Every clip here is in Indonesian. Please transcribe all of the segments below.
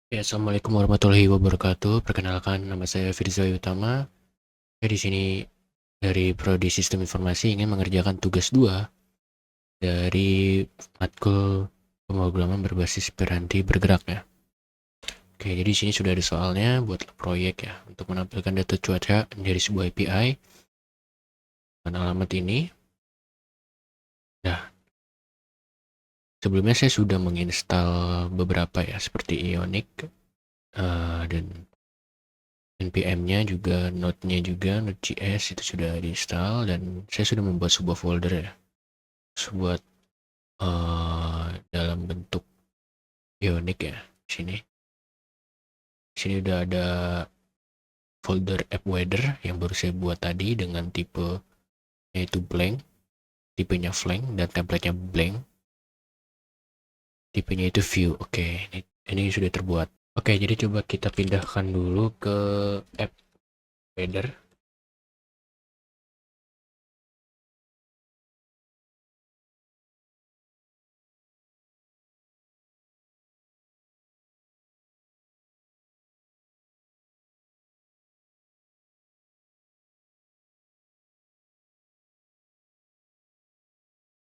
Ya, assalamualaikum warahmatullahi wabarakatuh. Perkenalkan, nama saya Firza Utama. Saya di sini dari Prodi Sistem Informasi ingin mengerjakan tugas 2 dari matkul pemrograman berbasis piranti bergerak ya. Oke, jadi di sini sudah ada soalnya buat proyek ya untuk menampilkan data cuaca dari sebuah API dan alamat ini. Nah, sebelumnya saya sudah menginstal beberapa ya seperti Ionic dan NPM-nya juga, Node-nya juga, Node.js itu sudah diinstal dan saya sudah membuat sebuah folder ya, buat dalam bentuk Ionic ya. Di sini, udah ada folder app weather yang baru saya buat tadi dengan tipe yaitu blank, tipenya blank dan template-nya blank, tipenya itu view. Oke, ini sudah terbuat. Oke, jadi coba kita pindahkan dulu ke app weather.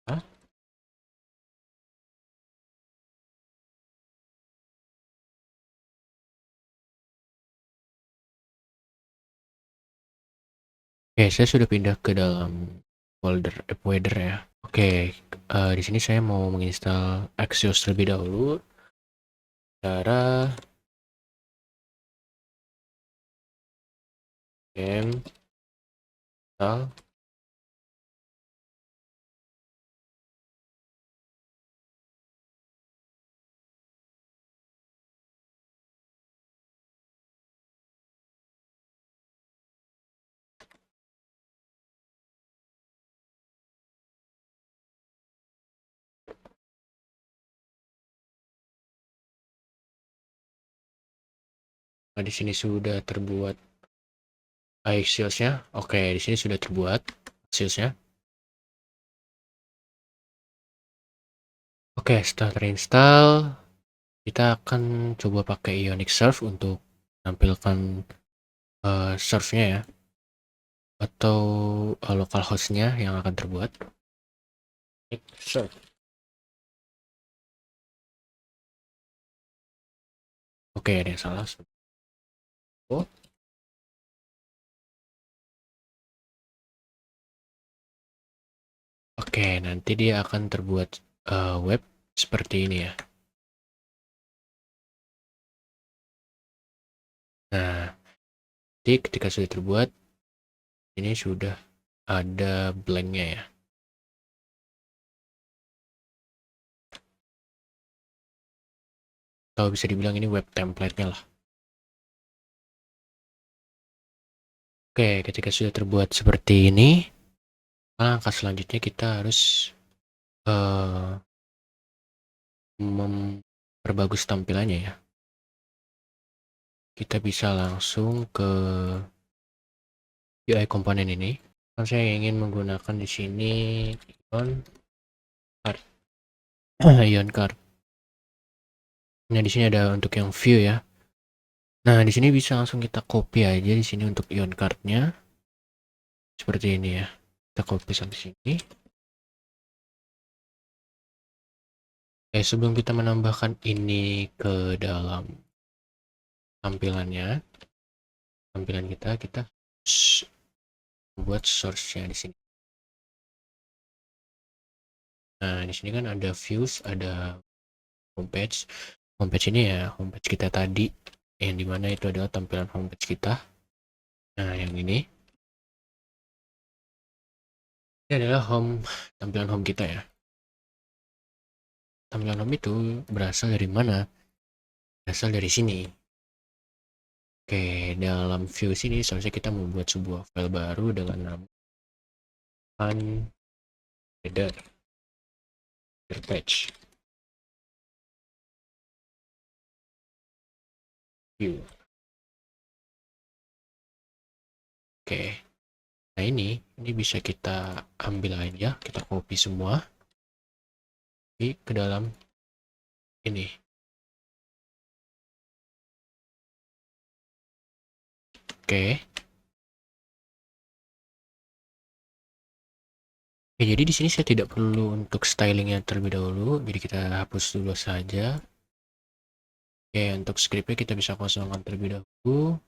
Hah? Oke, saya sudah pindah ke dalam folder app weather ya. Oke, di sini saya mau menginstal Axios terlebih dahulu. Cara install. Nah, di sini sudah terbuat Axios-nya. Oke, di sini sudah terbuat Axios-nya. Oke, setelah terinstall, kita akan coba pakai Ionic Serve untuk menampilkan serve-nya ya, atau localhost-nya yang akan terbuat. Serve. Oke, ada yang salah. Oh, oke, nanti dia akan terbuat web seperti ini ya. Nah, jadi ketika sudah terbuat, ini sudah ada blank-nya ya. Atau bisa dibilang ini web template-nya lah. Oke, ketika sudah terbuat seperti ini, langkah selanjutnya kita harus memperbagus tampilannya ya. Kita bisa langsung ke UI komponen ini. Kan saya ingin menggunakan di sini Ion Card. Ion Card. Nah, di sini ada untuk yang view ya. Nah, di sini bisa langsung kita copy aja di sini untuk Ion Card-nya. Seperti ini ya. Kita copy sampai sini. Sebelum kita menambahkan ini ke dalam tampilan kita buat source-nya di sini. Nah, di sini kan ada views, ada homepage. Homepage ini ya homepage kita tadi, yang dimana itu adalah tampilan homepage kita. Nah, yang ini adalah tampilan home kita ya. Tampilan home itu berasal dari mana? Berasal dari sini. Oke, dalam view sini seharusnya kita membuat sebuah file baru dengan nama header page view. Oke, nah ini bisa kita ambil aja, kita copy semua ke dalam ini. Oke. Oke, jadi di sini saya tidak perlu untuk stylingnya terlebih dahulu, jadi kita hapus dulu saja. Oke, untuk scriptnya kita bisa kosongkan terlebih dahulu.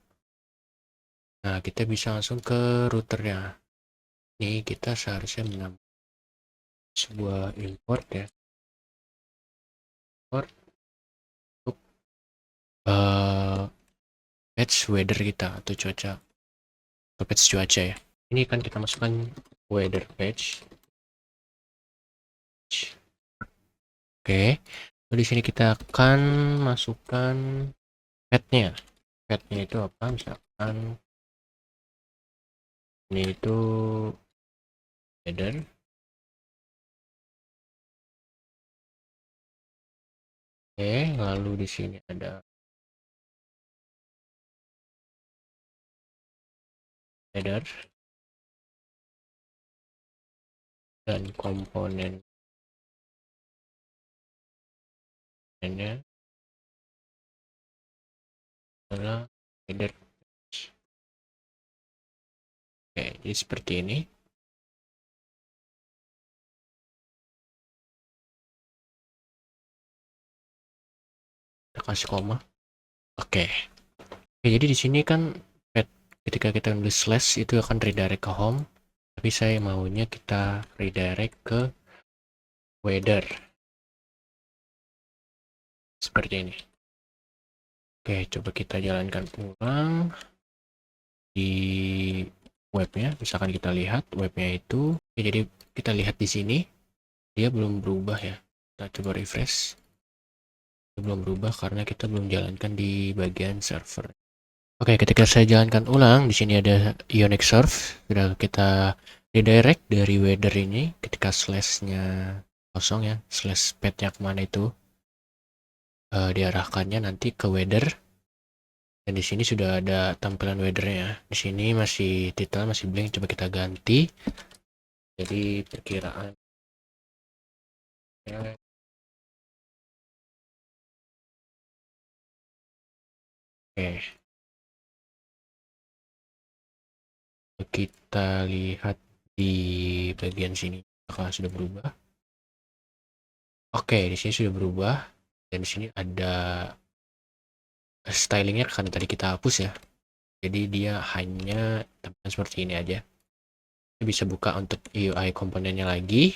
Nah, kita bisa langsung ke routernya. Ini kita seharusnya menambah sebuah import ya. Import untuk patch weather kita atau cuaca, atau patch cuaca ya. Ini kan kita masukkan weather patch. Oke, lalu di sini kita akan masukkan path-nya. Path-nya itu apa? Misalkan ini itu weather. Oke, lalu di sini ada header dan komponennya adalah header. Oke, jadi seperti ini. Kita kasih koma. Oke. Oke, jadi di sini kan ketika kita nulis slash itu akan redirect ke home, tapi saya maunya kita redirect ke weather seperti ini. Oke, coba kita jalankan ulang di webnya. Misalkan kita lihat webnya itu, oke, jadi kita lihat di sini dia belum berubah ya. Kita coba refresh. Dia belum berubah karena kita belum jalankan di bagian server. Oke, ketika saya jalankan ulang, di sini ada Ionic Serve. Sudah kita redirect dari weather ini ketika slashnya kosong ya, slash path-nya kemana itu diarahkannya nanti ke weather. Dan di sini sudah ada tampilan weathernya. Di sini masih title masih blank. Coba kita ganti. Jadi perkiraan. Oke. Kita lihat di bagian sini apakah sudah berubah. Oke, di sini sudah berubah. Dan di sini ada stylingnya kan tadi kita hapus ya. Jadi dia hanya tampilan seperti ini aja. Saya bisa buka untuk UI komponennya lagi.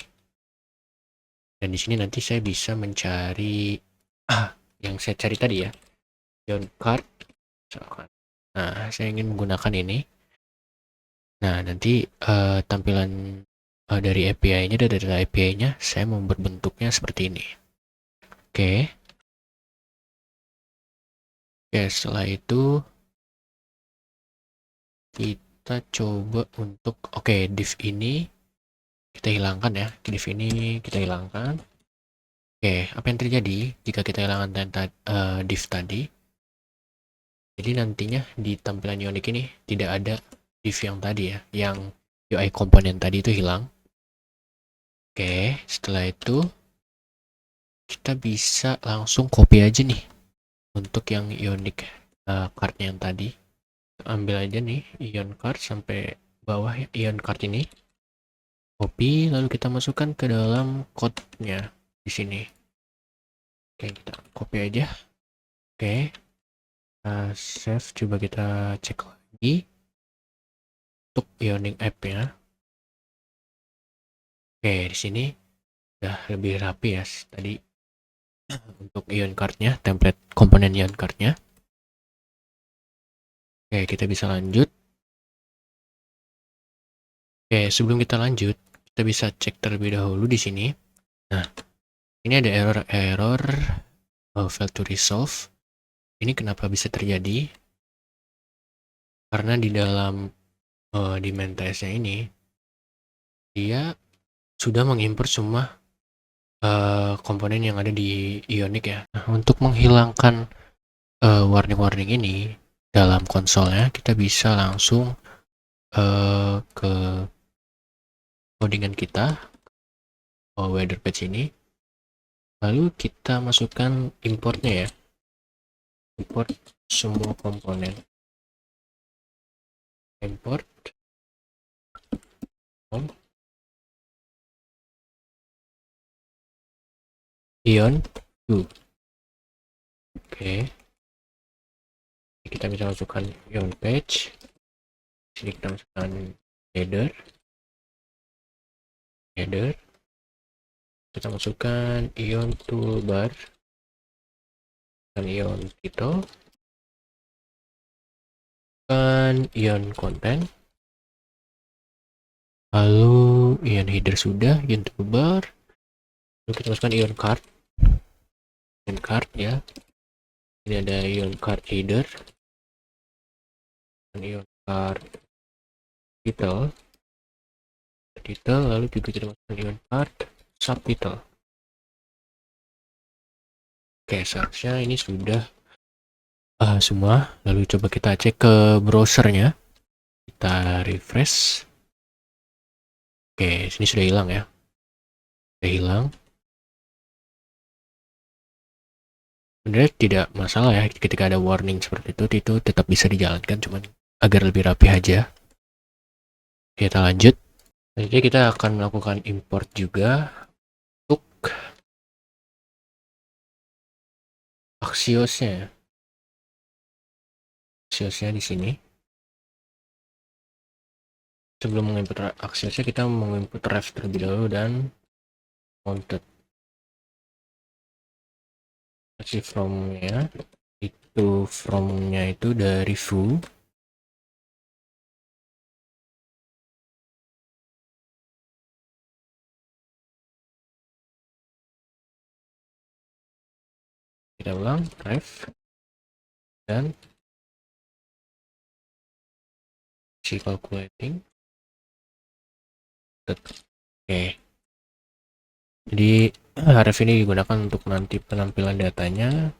Dan di sini nanti saya bisa mencari yang saya cari tadi ya. Ion card. Nah, saya ingin menggunakan ini. Nah, nanti tampilan dari API-nya, dari data API-nya, saya mau berbentuknya seperti ini. Oke. Oke, setelah itu kita coba untuk, oke, div ini kita hilangkan ya. Div ini kita hilangkan. Oke, apa yang terjadi jika kita hilangkan div tadi? Jadi nantinya di tampilan Ionic ini tidak ada div yang tadi ya, yang UI komponen tadi itu hilang. Oke, setelah itu kita bisa langsung copy aja nih untuk yang Ionic cardnya yang tadi. Ambil aja nih Ion card sampai bawah ya, Ion card ini. Copy lalu kita masukkan ke dalam code-nya di sini. Oke, kita copy aja. Oke. Save, coba kita cek lagi untuk Ionic app ya. Oke, di sini udah lebih rapi ya tadi untuk Ion card-nya, template komponen Ion card-nya. Oke, kita bisa lanjut. Oke, sebelum kita lanjut, kita bisa cek terlebih dahulu di sini. Nah, ini ada error failed to resolve. Ini kenapa bisa terjadi? Karena di dalam di main TS-nya ini dia sudah mengimport semua komponen yang ada di Ionic ya. Nah, untuk menghilangkan warning-warning ini dalam konsolnya, kita bisa langsung ke codingan kita, weather patch ini. Lalu kita masukkan importnya ya. Import semua komponen. import ion 2. Oke, kita bisa masukkan ion page. Sini kita masukkan header, kita masukkan ion toolbar dan ion title, dan ion content, lalu ion header sudah, ion toolbar, lalu kita masukkan ion card ya. Ini ada ion card header dan ion card title, lalu juga kita masukkan ion card subtitle. Oke, seharusnya ini sudah semua. Lalu coba kita cek ke browsernya, kita refresh. Oke, sini sudah hilang ya, sudah hilang. Sebenarnya tidak masalah ya ketika ada warning seperti itu tetap bisa dijalankan, cuman agar lebih rapi aja. Kita lanjut. Jadi kita akan melakukan import juga untuk Axios-nya. Axios-nya di sini. Sebelum mengimport Axios-nya, kita mengimport ref terlebih dahulu dan mounted. Si from-nya itu dari foo. Kita ulang ref dan si calculating. Oke. Jadi ref ini digunakan untuk nanti penampilan datanya.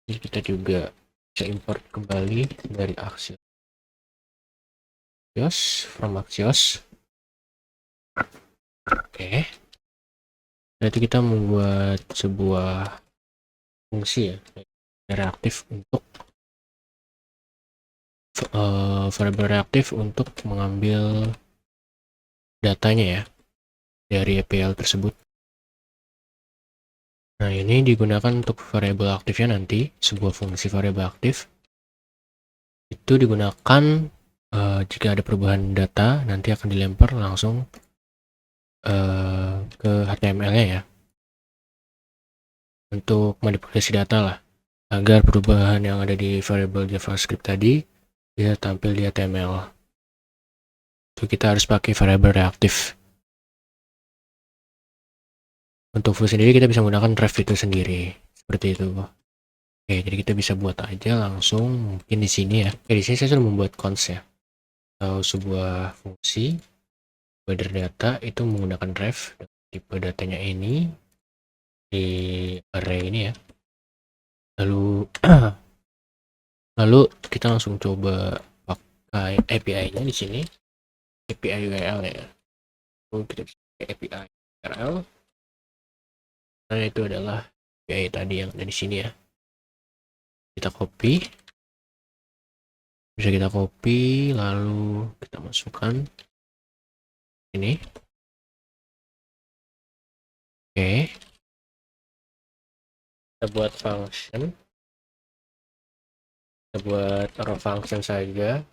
Jadi kita juga bisa import kembali dari Axios, from Axios. Oke. Berarti kita membuat sebuah fungsi ya, reaktif untuk variabel reaktif untuk mengambil datanya ya dari APL tersebut. Nah, ini digunakan untuk variabel aktifnya nanti, sebuah fungsi variabel aktif. Itu digunakan jika ada perubahan data, nanti akan dilempar langsung ke HTML-nya ya. Untuk manipulasi data lah, agar perubahan yang ada di variabel JavaScript tadi bisa tampil di HTML. Itu kita harus pakai variabel reaktif. Untuk fungsi sendiri kita bisa menggunakan ref itu sendiri, seperti itu. Oke, jadi kita bisa buat aja langsung mungkin di sini ya. Di sini saya sudah membuat cons ya, atau sebuah fungsi weather data itu menggunakan ref, tipe datanya ini di array ini ya. Lalu kita langsung coba pakai API-nya di sini, API URL ya. Lalu kita bisa pakai API URL. Nah, itu adalah API tadi yang ada di sini ya. Kita copy, bisa kita copy, lalu kita masukkan ini. Oke, kita buat function, kita buat raw function saja.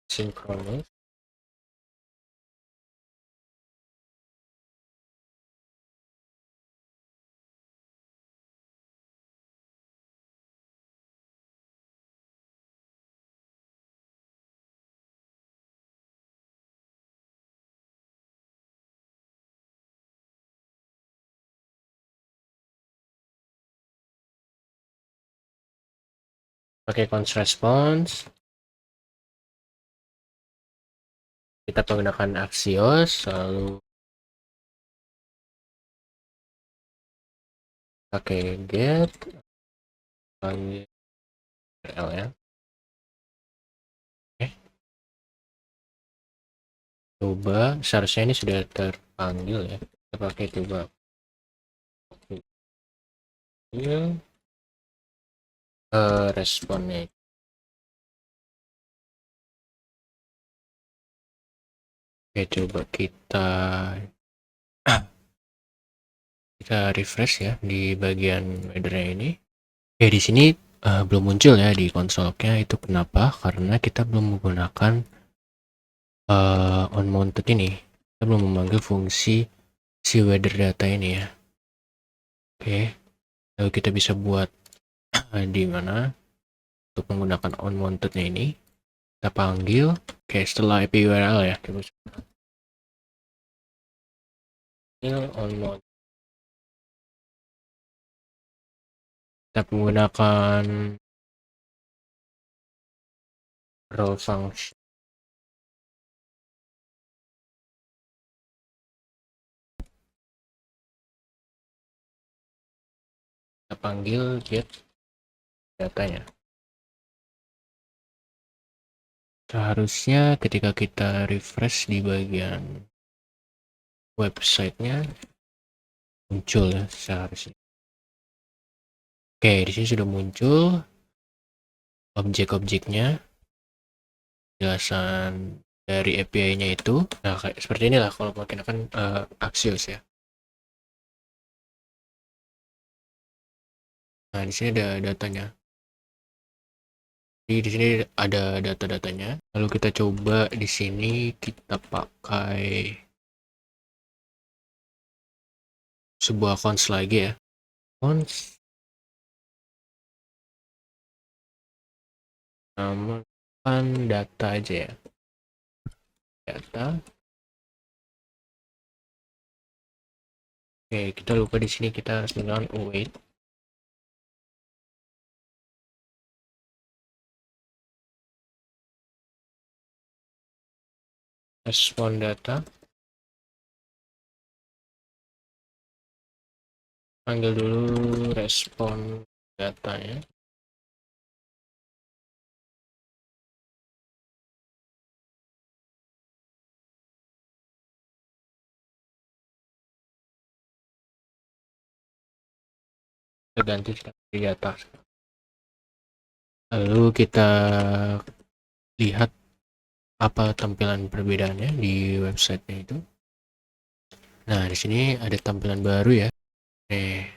Synchronous. Pakai const response. Kita menggunakan Axios, lalu pakai get, panggil URL ya. Oke, coba seharusnya ini sudah terpanggil ya. Kita pakai coba responnya. Oke, coba kita refresh ya di bagian weather ini. Oke, di sini belum muncul ya di konsolnya. Itu kenapa? Karena kita belum menggunakan onMounted ini. Kita belum memanggil fungsi si weather data ini ya. Oke, lalu kita bisa buat di mana untuk menggunakan onMountednya ini. Kita panggil. Oke, setelah IP URL ya, kita bisa panggil onMount. Kita menggunakan role function. Kita panggil get datanya. Seharusnya ketika kita refresh di bagian websitenya muncul ya seharusnya. Oke, di sini sudah muncul objek-objeknya, jelasan dari API-nya itu. Nah, kayak seperti inilah kalau menggunakan Axios ya. Nah, di sini ada datanya. Jadi di sini ada data-datanya. Lalu kita coba di sini kita pakai sebuah cons lagi ya. Cons namakan data aja ya. Data. Oke, kita lupa di sini kita harus menggunakan await. Respon data. Panggil dulu respon datanya. Kita ganti di data. Lalu kita lihat apa tampilan perbedaannya di websitenya itu. Nah, di sini ada tampilan baru ya.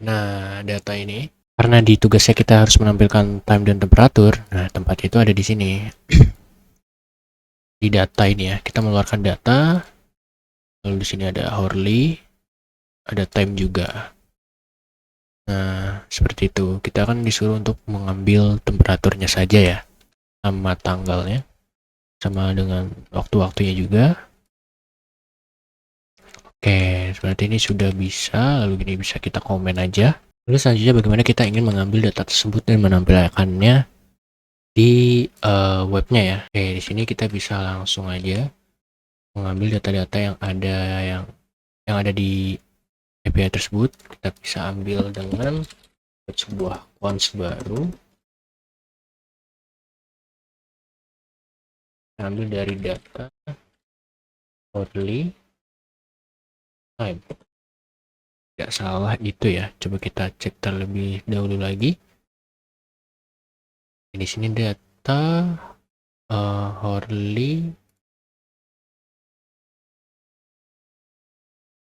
Nah, data ini karena di tugasnya kita harus menampilkan time dan temperatur. Nah, tempat itu ada di sini. Di data ini ya, kita mengeluarkan data. Lalu di sini ada hourly, ada time juga. Nah, seperti itu. Kita akan disuruh untuk mengambil temperaturnya saja ya, sama tanggalnya, sama dengan waktu-waktunya juga. Oke, seperti ini sudah bisa. Lalu gini bisa kita komen aja. Lalu selanjutnya bagaimana kita ingin mengambil data tersebut dan menampilkannya di webnya ya. Oke, di sini kita bisa langsung aja mengambil data-data yang ada di API tersebut. Kita bisa ambil dengan sebuah cons baru. Kita ambil dari data hourly time. Tidak salah itu ya. Coba kita cek terlebih dahulu lagi. Di sini data hourly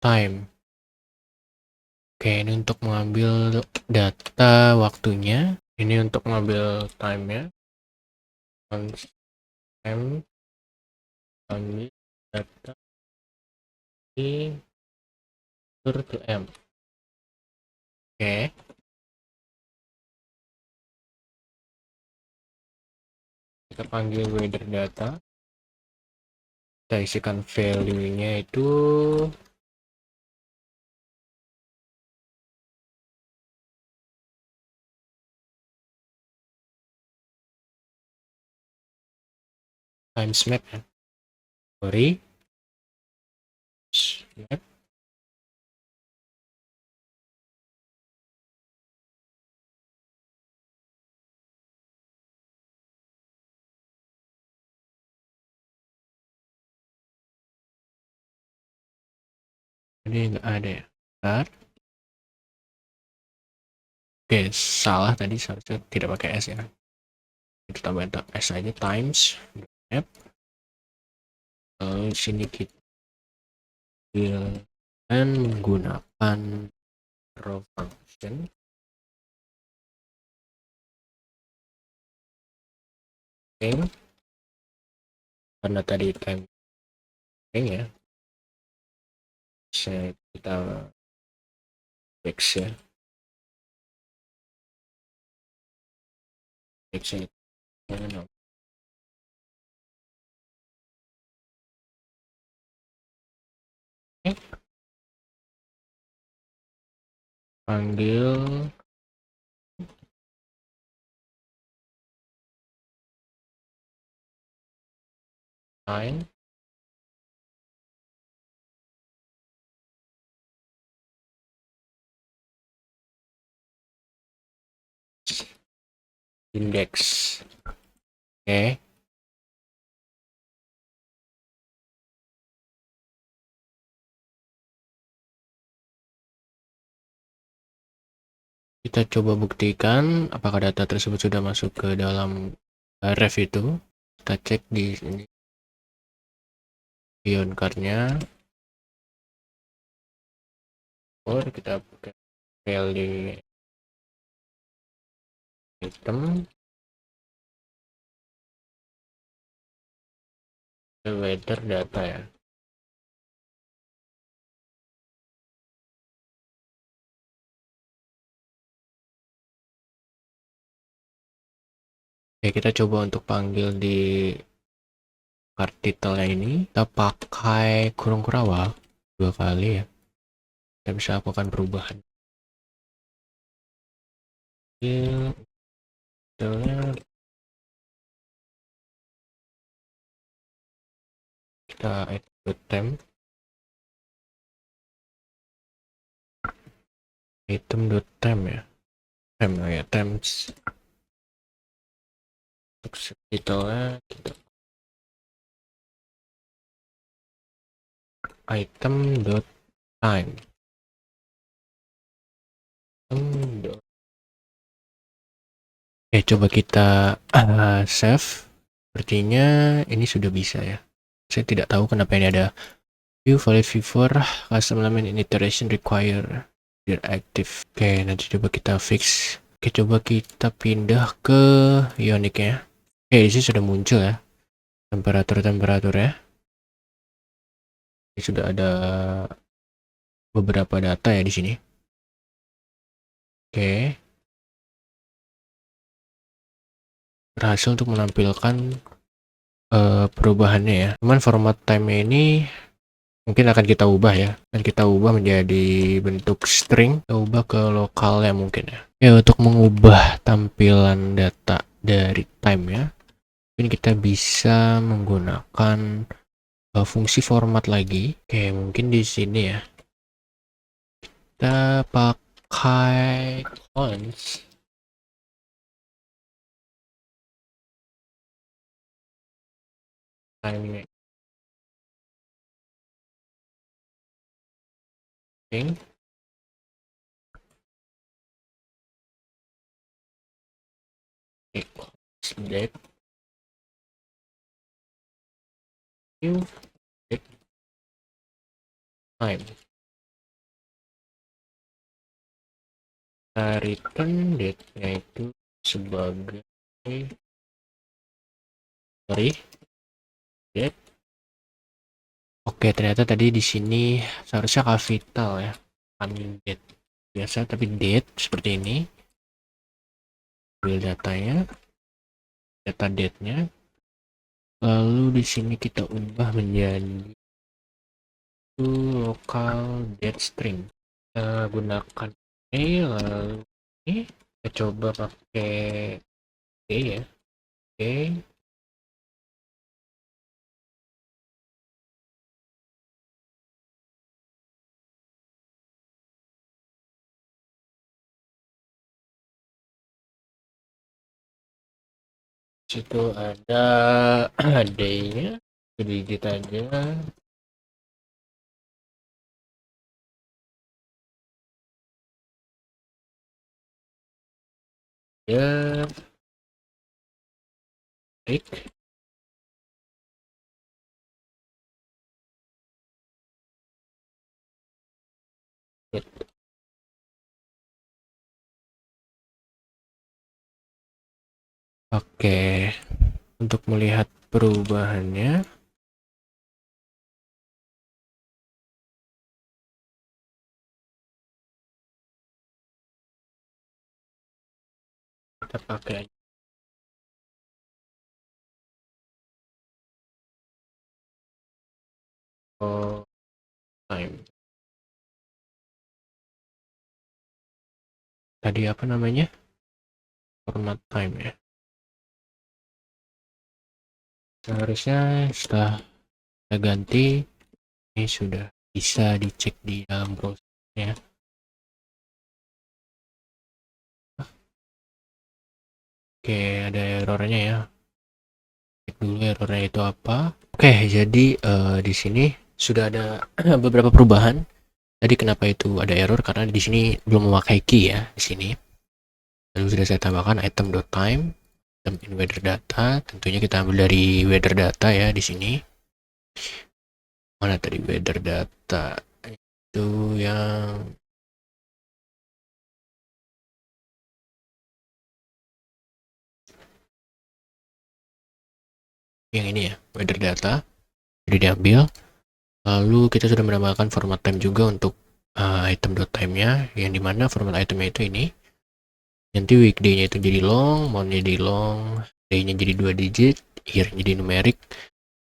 time. Oke, ini untuk mengambil data waktunya. Ini untuk mengambil time-nya. Time ambil data di to M. Oke. Kita panggil weather data. Kita isikan value-nya itu times map ya. Sorry. Map. Ini nggak ada ya. Bentar. Oke, salah tadi, seharusnya tidak pakai S ya. Kita tambahin S aja, times app. Lalu sini kita dan menggunakan row function. Oke, karena tadi time ya, bisa kita fix ya. Fix itu panggil time index. Oke, kita coba buktikan apakah data tersebut sudah masuk ke dalam ref itu. Kita cek di sini beyond card-nya. Kita pakai value item weather data ya. Oke, kita coba untuk panggil di card detailnya ini. Kita pakai kurung kurawal 2 kali ya. Kita bisa lakukan perubahan. Detailnya kita add temp item.temp ya. Temp ya, temps. Untuk detailnya kita item.time. Oke, coba kita save. Sepertinya ini sudah bisa ya. Saya tidak tahu kenapa ini ada view valid before custom element in iteration requiredir active. Oke, nanti coba kita fix. Oke, coba kita pindah ke Ionic ya. Oke, di sini sudah muncul ya temperatur ya. Ini sudah ada beberapa data ya di sini. Oke, berhasil untuk menampilkan perubahannya ya. Cuman format time ini mungkin akan kita ubah ya, dan kita ubah menjadi bentuk string, kita ubah ke lokalnya mungkin ya. Ya, untuk mengubah tampilan data dari time ya, ini kita bisa menggunakan fungsi format lagi. Oke, mungkin di sini ya kita pakai cons time thing. Date new date time. Kita return date-nya itu sebagai date. Oke, ternyata tadi di sini seharusnya capital ya, bukan date biasa, tapi date seperti ini. Ambil datanya, data date-nya, lalu di sini kita ubah menjadi local date string. Kita gunakan ini, lalu ini kita coba pakai D ya. Oke. Situ ada D-nya, sedikit aja. Ya, baik. Oke, untuk melihat perubahannya, kita pakai oh, time. Tadi apa namanya? Format time ya. Seharusnya setelah kita ganti, ini sudah bisa dicek di dalam browser ya. Oke, ada errornya ya. Cek dulu errornya itu apa. Oke, jadi di sini sudah ada beberapa perubahan. Tadi kenapa itu ada error? Karena di sini belum memakai key ya di sini. Lalu sudah saya tambahkan item.time, item in weather data. Tentunya kita ambil dari weather data ya di sini. Mana tadi weather data? Itu yang ini ya, weather data. Jadi diambil. Lalu kita sudah menambahkan format time juga untuk item.time-nya, yang dimana format itemnya itu ini. Nanti weekday-nya itu jadi long, month-nya jadi long, day-nya jadi 2 digit, year jadi numerik,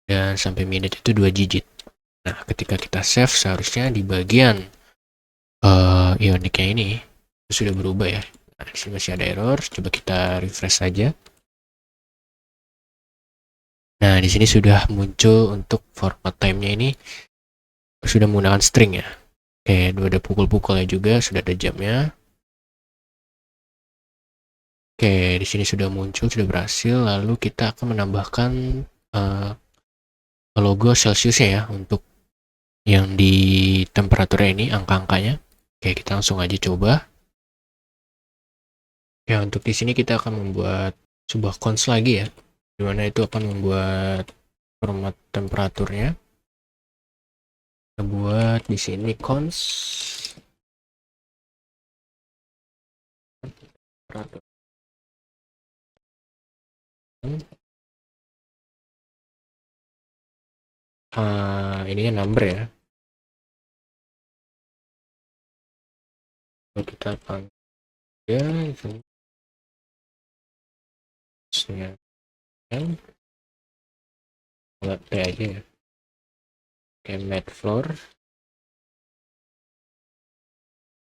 dan sampai minute itu 2 digit. Nah, ketika kita save, seharusnya di bagian Ionic-nya ini itu sudah berubah ya. Nah, di sini masih ada error, coba kita refresh saja. Nah, di sini sudah muncul untuk format time-nya ini sudah menggunakan string ya. Oke, ada pukul-pukulnya juga, sudah ada jamnya. Oke, di sini sudah muncul, sudah berhasil. Lalu kita akan menambahkan logo Celsius ya untuk yang di temperaturnya ini, angka-angkanya. Oke, kita langsung aja coba. Ya, untuk di sini kita akan membuat sebuah cons lagi ya, dimana itu akan membuat format temperaturnya. Kita buat di sini cons temperatur. Ini kan number ya. Kalau kita panggil ya, buat T aja ya. Oke, mat floor.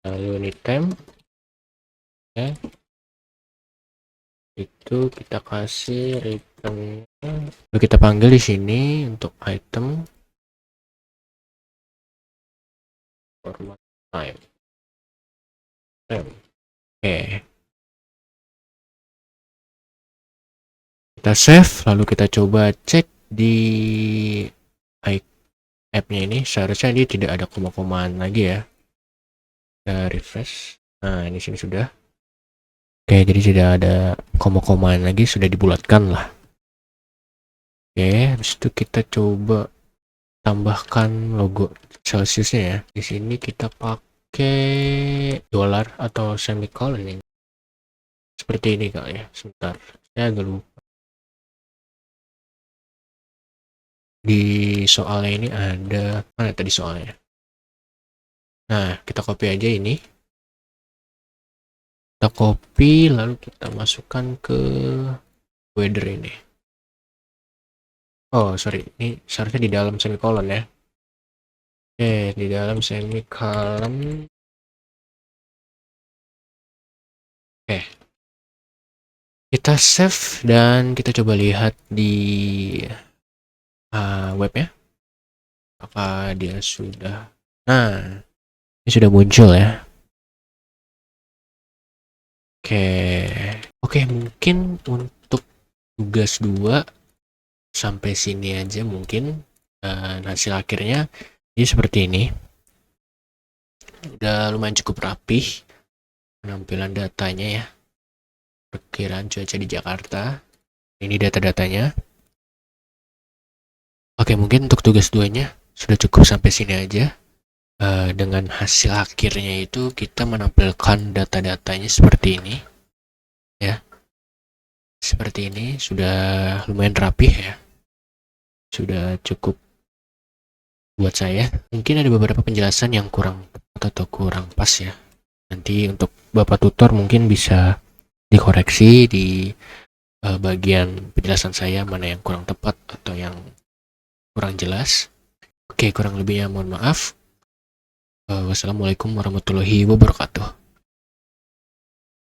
Lalu ini temp. Ya. Itu kita kasih return. Lalu kita panggil di sini untuk item format time. Oke. Kita save, lalu kita coba cek di app-nya ini. Seharusnya ini tidak ada koma-komaan lagi ya. Kita refresh. Nah, ini sini sudah. Oke, jadi tidak ada koma-komaan lagi, sudah dibulatkan lah. Oke, habis itu kita coba tambahkan logo Celsiusnya ya. Di sini kita pakai dolar atau semicolon ini. Seperti ini kali ya. Sebentar, saya agak lupa. Di soalnya ini ada, mana tadi soalnya? Nah, kita copy aja ini. Kita copy, lalu kita masukkan ke weather ini. Oh, sorry. Ini seharusnya di dalam semicolon ya. Oke, di dalam semicolon. Oke. Kita save dan kita coba lihat di webnya. Apakah dia sudah... Nah, ini sudah muncul ya. Oke, mungkin untuk tugas 2 sampai sini aja mungkin. Dan hasil akhirnya ini seperti ini. Udah lumayan cukup rapih penampilan datanya ya. perkiraan cuaca di Jakarta. Ini data-datanya. Oke, mungkin untuk tugas 2-nya sudah cukup sampai sini aja. Dengan hasil akhirnya itu kita menampilkan data-datanya seperti ini. Ya, seperti ini sudah lumayan rapih ya. Sudah cukup buat saya. Mungkin ada beberapa penjelasan yang kurang atau kurang pas ya. Nanti untuk Bapak tutor mungkin bisa dikoreksi di bagian penjelasan saya mana yang kurang tepat atau yang kurang jelas. Oke, kurang lebihnya mohon maaf. Wassalamualaikum warahmatullahi wabarakatuh.